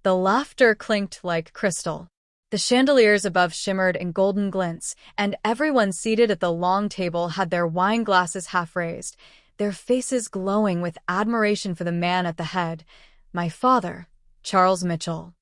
The laughter clinked like crystal. The chandeliers above shimmered in golden glints, and everyone seated at the long table had their wine glasses half raised, their faces glowing with admiration for the man at the head, my father, Charles Mitchell.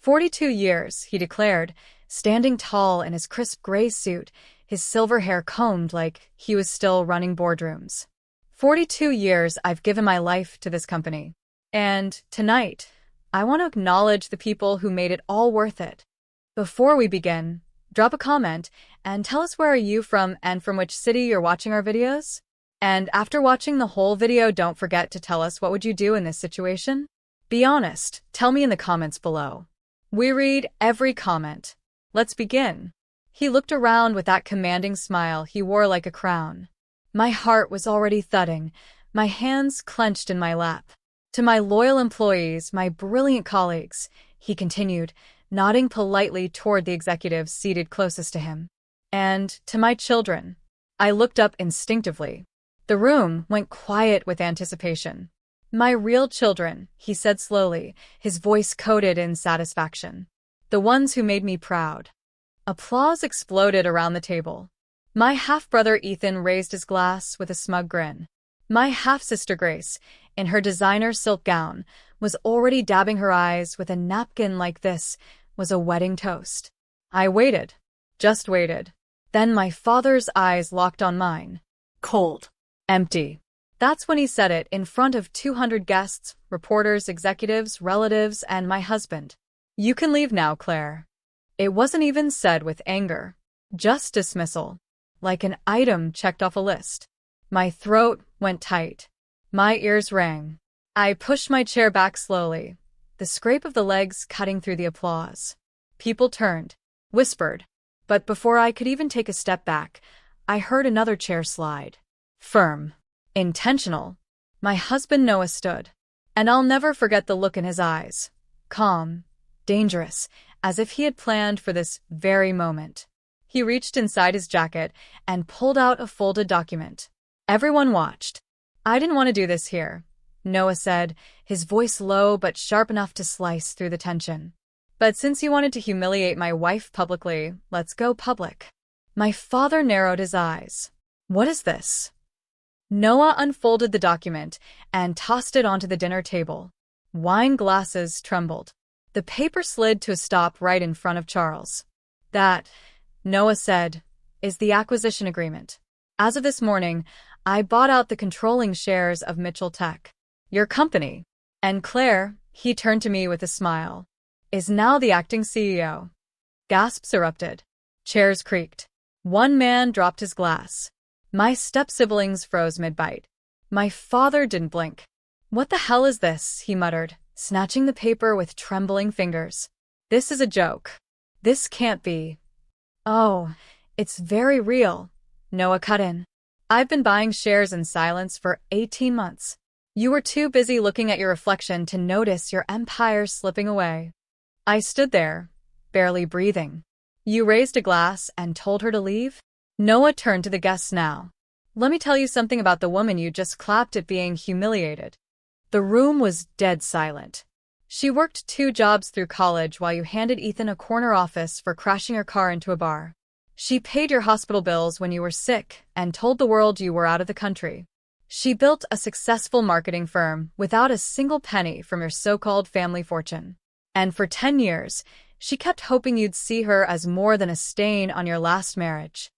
42 years, he declared, standing tall in his crisp gray suit, his silver hair combed like he was still running boardrooms. 42 years I've given my life to this company. And tonight, I want to acknowledge the people who made it all worth it. Before we begin, drop a comment and tell us where are you from and from which city you're watching our videos? And after watching the whole video, don't forget to tell us what would you do in this situation? Be honest, tell me in the comments below. We read every comment. Let's begin. He looked around with that commanding smile he wore like a crown. My heart was already thudding, my hands clenched in my lap. To my loyal employees, my brilliant colleagues, he continued, nodding politely toward the executives seated closest to him. And to my children. I looked up instinctively. The room went quiet with anticipation. My real children, he said slowly, his voice coated in satisfaction. The ones who made me proud. Applause exploded around the table. My half-brother Ethan raised his glass with a smug grin. My half-sister Grace, in her designer silk gown, was already dabbing her eyes with a napkin like this was a wedding toast. I waited, just waited. Then my father's eyes locked on mine. Cold. Empty. That's when he said it in front of 200 guests, reporters, executives, relatives, and my husband. You can leave now, Claire. It wasn't even said with anger. Just dismissal. Like an item checked off a list. My throat went tight. My ears rang. I pushed my chair back slowly, the scrape of the legs cutting through the applause. People turned, whispered. But before I could even take a step back, I heard another chair slide. Firm. Intentional. My husband Noah stood. And I'll never forget the look in his eyes. Calm. Dangerous. As if he had planned for this very moment. He reached inside his jacket and pulled out a folded document. Everyone watched. I didn't want to do this here, Noah said, his voice low but sharp enough to slice through the tension. But since you wanted to humiliate my wife publicly, let's go public. My father narrowed his eyes. What is this? Noah unfolded the document and tossed it onto the dinner table. Wine glasses trembled. The paper slid to a stop right in front of Charles. That, Noah said, is the acquisition agreement. As of this morning, I bought out the controlling shares of Mitchell Tech. Your company. And Claire, he turned to me with a smile, is now the acting CEO. Gasps erupted. Chairs creaked. One man dropped his glass. My step-siblings froze mid-bite. My father didn't blink. What the hell is this? He muttered, snatching the paper with trembling fingers. This is a joke. This can't be. Oh, it's very real. Noah cut in. I've been buying shares in silence for 18 months. You were too busy looking at your reflection to notice your empire slipping away. I stood there, barely breathing. You raised a glass and told her to leave? Noah turned to the guests now. Let me tell you something about the woman you just clapped at being humiliated. The room was dead silent. She worked 2 jobs through college while you handed Ethan a corner office for crashing her car into a bar. She paid your hospital bills when you were sick and told the world you were out of the country. She built a successful marketing firm without a single penny from your so-called family fortune. And for 10 years, she kept hoping you'd see her as more than a stain on your last marriage.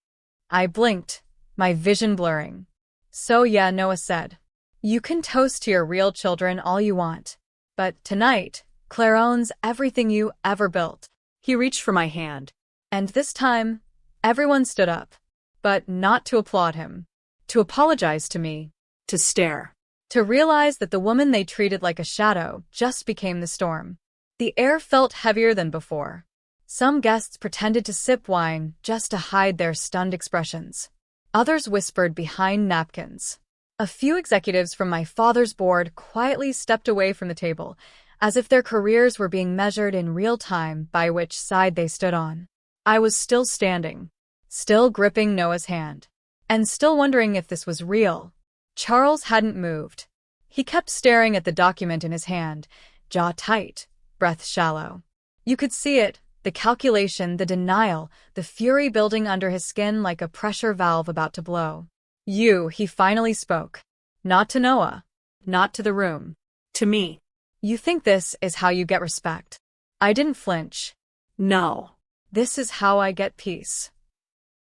I blinked, my vision blurring. So yeah, Noah said. You can toast to your real children all you want. But tonight, Clare owns everything you ever built. He reached for my hand. And this time, everyone stood up. But not to applaud him. To apologize to me. To stare. To realize that the woman they treated like a shadow just became the storm. The air felt heavier than before. Some guests pretended to sip wine just to hide their stunned expressions. Others whispered behind napkins. A few executives from my father's board quietly stepped away from the table, as if their careers were being measured in real time by which side they stood on. I was still standing, still gripping Noah's hand, and still wondering if this was real. Charles hadn't moved. He kept staring at the document in his hand, jaw tight, breath shallow. You could see it, the calculation, the denial, the fury building under his skin like a pressure valve about to blow. You, he finally spoke. Not to Noah. Not to the room. To me. You think this is how you get respect? I didn't flinch. No. This is how I get peace.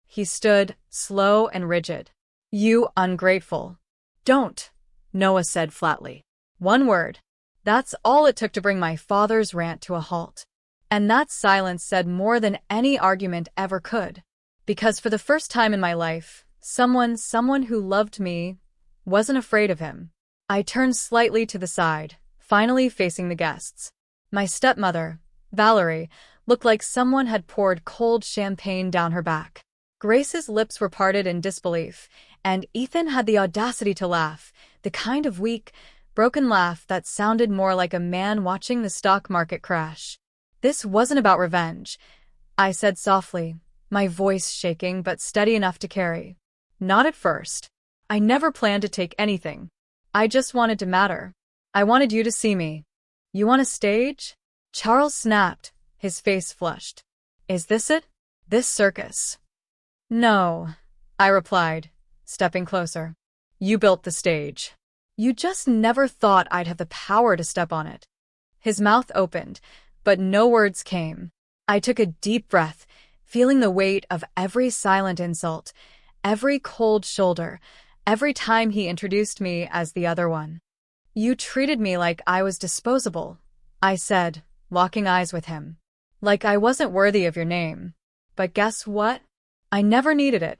He stood, slow and rigid. You ungrateful. Don't, Noah said flatly. One word. That's all it took to bring my father's rant to a halt. And that silence said more than any argument ever could. Because for the first time in my life, someone who loved me wasn't afraid of him. I turned slightly to the side, finally facing the guests. My stepmother, Valerie, looked like someone had poured cold champagne down her back. Grace's lips were parted in disbelief, and Ethan had the audacity to laugh, the kind of weak, broken laugh that sounded more like a man watching the stock market crash. This wasn't about revenge, I said softly, my voice shaking but steady enough to carry. Not at first. I never planned to take anything. I just wanted to matter. I wanted you to see me. You want a stage? Charles snapped, his face flushed. Is this it? This circus? No, I replied, stepping closer. You built the stage. You just never thought I'd have the power to step on it. His mouth opened, but no words came. I took a deep breath, feeling the weight of every silent insult, every cold shoulder, every time he introduced me as the other one. You treated me like I was disposable, I said, locking eyes with him. Like I wasn't worthy of your name. But guess what? I never needed it.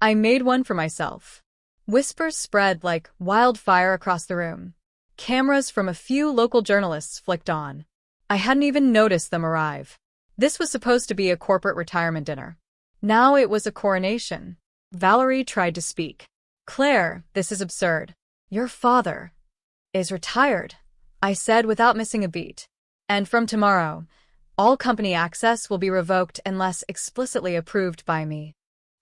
I made one for myself. Whispers spread like wildfire across the room. Cameras from a few local journalists flicked on. I hadn't even noticed them arrive. This was supposed to be a corporate retirement dinner. Now it was a coronation. Valerie tried to speak. Claire, this is absurd. Your father is retired, I said without missing a beat. And from tomorrow, all company access will be revoked unless explicitly approved by me.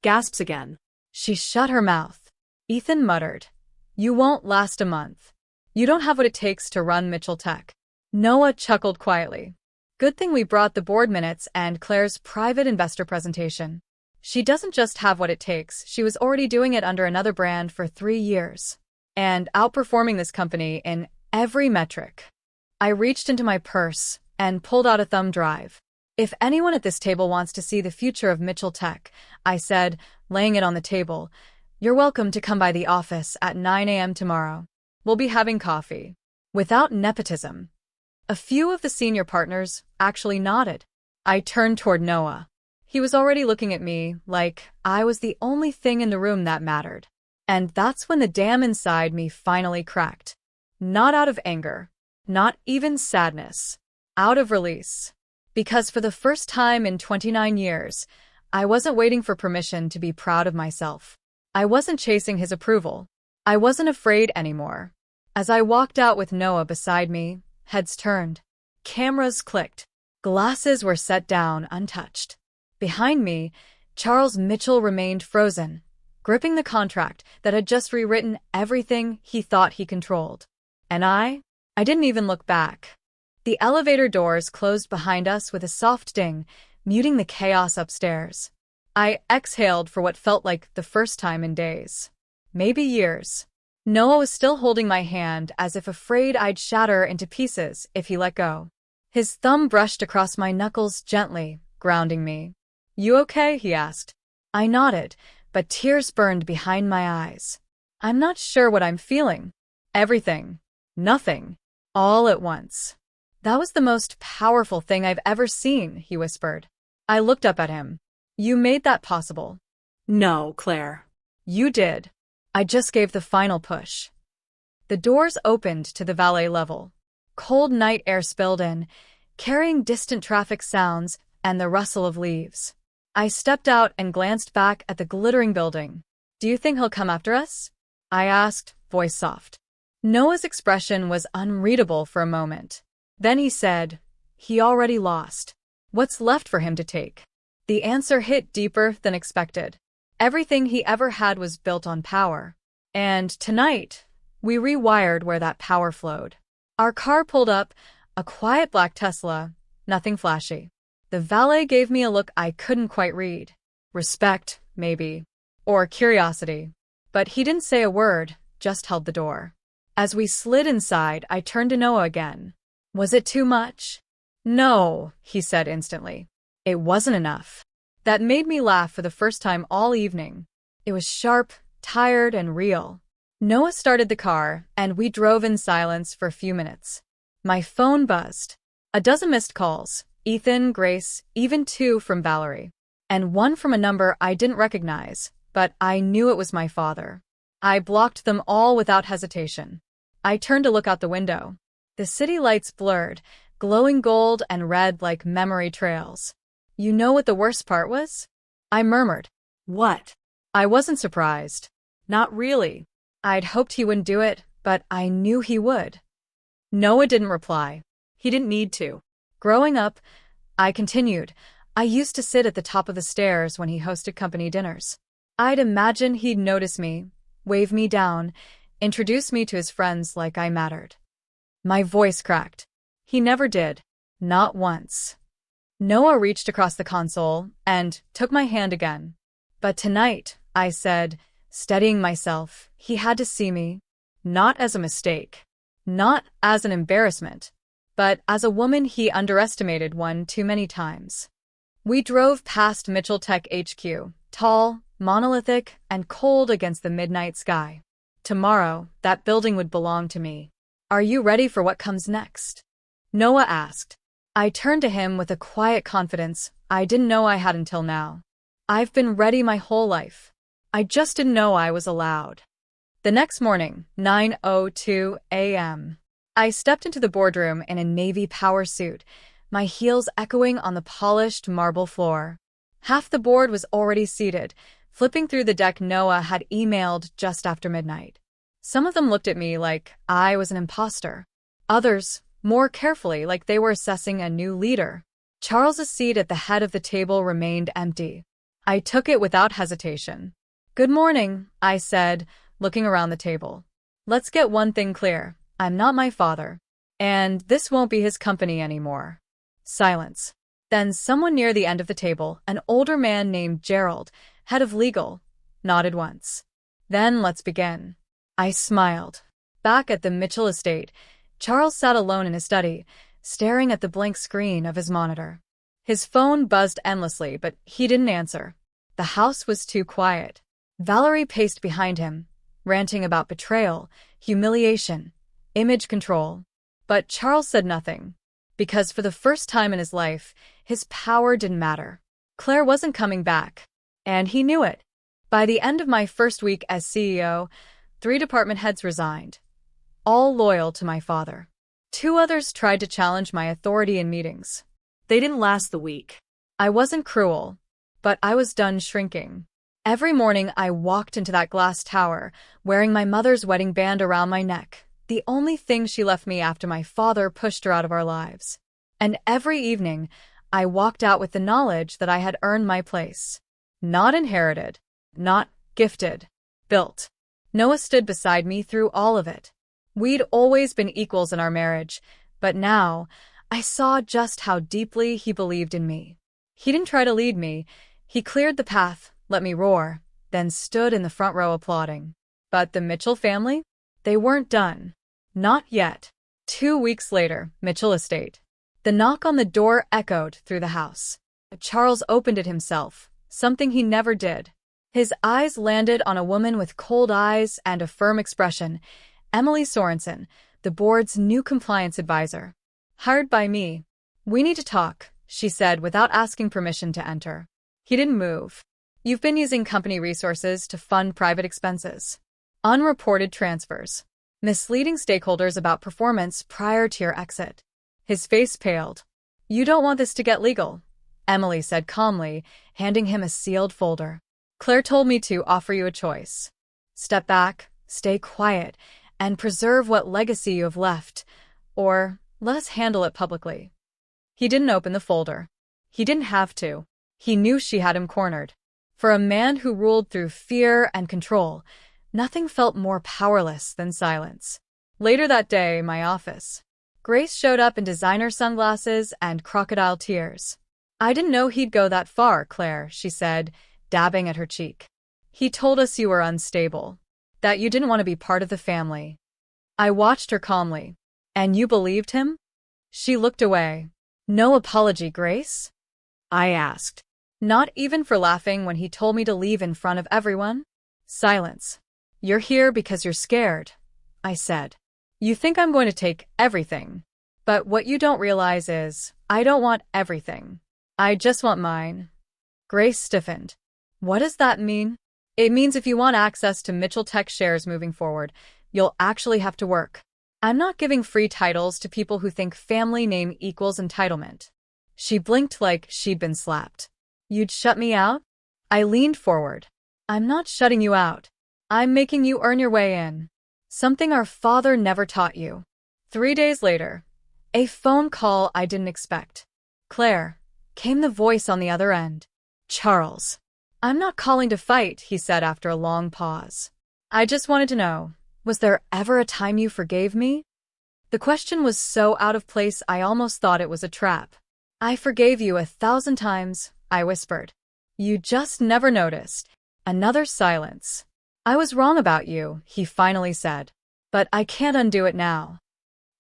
Gasps again. She shut her mouth. Ethan muttered. You won't last a month. You don't have what it takes to run Mitchell Tech. Noah chuckled quietly. Good thing we brought the board minutes and Claire's private investor presentation. She doesn't just have what it takes, she was already doing it under another brand for 3 years. And outperforming this company in every metric. I reached into my purse and pulled out a thumb drive. If anyone at this table wants to see the future of Mitchell Tech, I said, laying it on the table, you're welcome to come by the office at 9 a.m. tomorrow. We'll be having coffee. Without nepotism. A few of the senior partners actually nodded. I turned toward Noah. He was already looking at me like I was the only thing in the room that mattered. And that's when the dam inside me finally cracked. Not out of anger. Not even sadness. Out of release. Because for the first time in 29 years, I wasn't waiting for permission to be proud of myself. I wasn't chasing his approval. I wasn't afraid anymore. As I walked out with Noah beside me, heads turned. Cameras clicked. Glasses were set down untouched. Behind me, Charles Mitchell remained frozen, gripping the contract that had just rewritten everything he thought he controlled. And I didn't even look back. The elevator doors closed behind us with a soft ding, muting the chaos upstairs. I exhaled for what felt like the first time in days. Maybe years. Noah was still holding my hand as if afraid I'd shatter into pieces if he let go. His thumb brushed across my knuckles gently, grounding me. You okay? He asked. I nodded, but tears burned behind my eyes. I'm not sure what I'm feeling. Everything. Nothing. All at once. That was the most powerful thing I've ever seen, he whispered. I looked up at him. You made that possible. No, Claire. You did. I just gave the final push. The doors opened to the valet level. Cold night air spilled in, carrying distant traffic sounds and the rustle of leaves. I stepped out and glanced back at the glittering building. Do you think he'll come after us? I asked, voice soft. Noah's expression was unreadable for a moment. Then he said, he already lost. What's left for him to take? The answer hit deeper than expected. Everything he ever had was built on power. And tonight, we rewired where that power flowed. Our car pulled up, A quiet black Tesla, nothing flashy. The valet gave me a look I couldn't quite read. Respect, maybe. Or curiosity. But he didn't say a word, just held the door. As we slid inside, I turned to Noah again. Was it too much? No, he said instantly. It wasn't enough. That made me laugh for the first time all evening. It was sharp, tired, and real. Noah started the car, and we drove in silence for a few minutes. My phone buzzed. A dozen missed calls. Ethan, Grace, even 2 from Valerie. And 1 from a number I didn't recognize, but I knew it was my father. I blocked them all without hesitation. I turned to look out the window. The city lights blurred, glowing gold and red like memory trails. You know what the worst part was? I murmured. What? I wasn't surprised. Not really. I'd hoped he wouldn't do it, but I knew he would. Noah didn't reply. He didn't need to. Growing up, I continued, I used to sit at the top of the stairs when he hosted company dinners. I'd imagine he'd notice me, wave me down, introduce me to his friends like I mattered. My voice cracked. He never did. Not once. Noah reached across the console and took my hand again. But tonight, I said, steadying myself, he had to see me, not as a mistake, not as an embarrassment, but as a woman he underestimated one too many times. We drove past Mitchell Tech HQ, tall, monolithic, and cold against the midnight sky. Tomorrow, that building would belong to me. Are you ready for what comes next? Noah asked. I turned to him with a quiet confidence I didn't know I had until now. I've been ready my whole life. I just didn't know I was allowed. The next morning, 9:02 a.m., I stepped into the boardroom in a navy power suit, my heels echoing on the polished marble floor. Half the board was already seated, flipping through the deck Noah had emailed just after midnight. Some of them looked at me like I was an imposter. Others, more carefully, like they were assessing a new leader. Charles's seat at the head of the table remained empty. I took it without hesitation. Good morning, I said, looking around the table. Let's get one thing clear. I'm not my father. And this won't be his company anymore. Silence. Then someone near the end of the table, an older man named Gerald, head of legal, nodded once. Then let's begin. I smiled. Back at the Mitchell estate, Charles sat alone in his study, staring at the blank screen of his monitor. His phone buzzed endlessly, but he didn't answer. The house was too quiet. Valerie paced behind him, ranting about betrayal, humiliation, image control. But Charles said nothing, because for the first time in his life, his power didn't matter. Claire wasn't coming back, and he knew it. By the end of my first week as CEO, 3 department heads resigned, all loyal to my father. 2 others tried to challenge my authority in meetings. They didn't last the week. I wasn't cruel, but I was done shrinking. Every morning I walked into that glass tower, wearing my mother's wedding band around my neck, the only thing she left me after my father pushed her out of our lives. And every evening, I walked out with the knowledge that I had earned my place. Not inherited, not gifted, built. Noah stood beside me through all of it. We'd always been equals in our marriage, but now I saw just how deeply he believed in me. He didn't try to lead me. He cleared the path, let me roar, then stood in the front row applauding. But the Mitchell family? They weren't done. Not yet. 2 weeks later, Mitchell Estate. The knock on the door echoed through the house. Charles opened it himself, something he never did. His eyes landed on a woman with cold eyes and a firm expression, Emily Sorensen, the board's new compliance advisor. Hired by me. We need to talk, she said without asking permission to enter. He didn't move. You've been using company resources to fund private expenses. Unreported transfers. Misleading stakeholders about performance prior to your exit. His face paled. You don't want this to get legal, Emily said calmly, handing him a sealed folder. Claire told me to offer you a choice. Step back, stay quiet, and preserve what legacy you have left, or let us handle it publicly. He didn't open the folder. He didn't have to. He knew she had him cornered. For a man who ruled through fear and control, nothing felt more powerless than silence. Later that day, my office. Grace showed up in designer sunglasses and crocodile tears. I didn't know he'd go that far, Claire, she said, dabbing at her cheek. He told us you were unstable, that you didn't want to be part of the family. I watched her calmly. And you believed him? She looked away. No apology, Grace? I asked. Not even for laughing when he told me to leave in front of everyone? Silence. You're here because you're scared, I said. You think I'm going to take everything. But what you don't realize is, I don't want everything. I just want mine. Grace stiffened. What does that mean? It means if you want access to Mitchell Tech shares moving forward, you'll actually have to work. I'm not giving free titles to people who think family name equals entitlement. She blinked like she'd been slapped. You'd shut me out? I leaned forward. I'm not shutting you out. I'm making you earn your way in. Something our father never taught you. 3 days later, a phone call I didn't expect. Claire, came the voice on the other end. Charles. I'm not calling to fight, he said after a long pause. I just wanted to know, was there ever a time you forgave me? The question was so out of place I almost thought it was a trap. I forgave you 1,000 times, I whispered. You just never noticed. Another silence. I was wrong about you, he finally said. But I can't undo it now.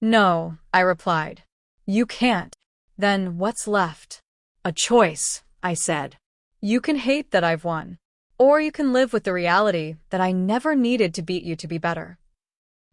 No, I replied. You can't. Then what's left? A choice, I said. You can hate that I've won. Or you can live with the reality that I never needed to beat you to be better.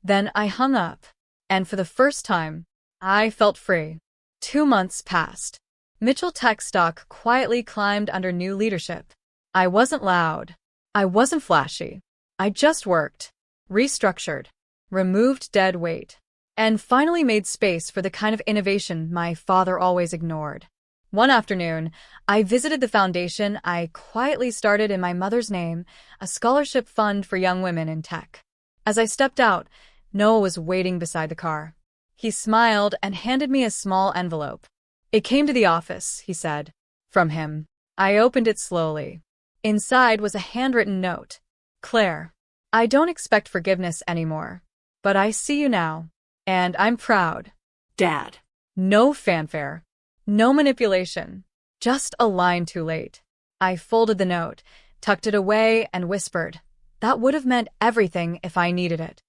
Then I hung up. And for the first time, I felt free. 2 months passed. Mitchell Tech stock quietly climbed under new leadership. I wasn't loud. I wasn't flashy. I just worked, restructured, removed dead weight, and finally made space for the kind of innovation my father always ignored. One afternoon, I visited the foundation I quietly started in my mother's name, a scholarship fund for young women in tech. As I stepped out, Noah was waiting beside the car. He smiled and handed me a small envelope. It came to the office, he said. From him. I opened it slowly. Inside was a handwritten note. Claire, I don't expect forgiveness anymore, but I see you now, and I'm proud. Dad. No fanfare. No manipulation. Just a line too late. I folded the note, tucked it away, and whispered, that would have meant everything if I needed it.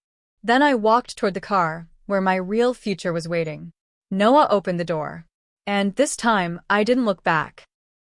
Then I walked toward the car, where my real future was waiting. Noah opened the door. And this time, I didn't look back.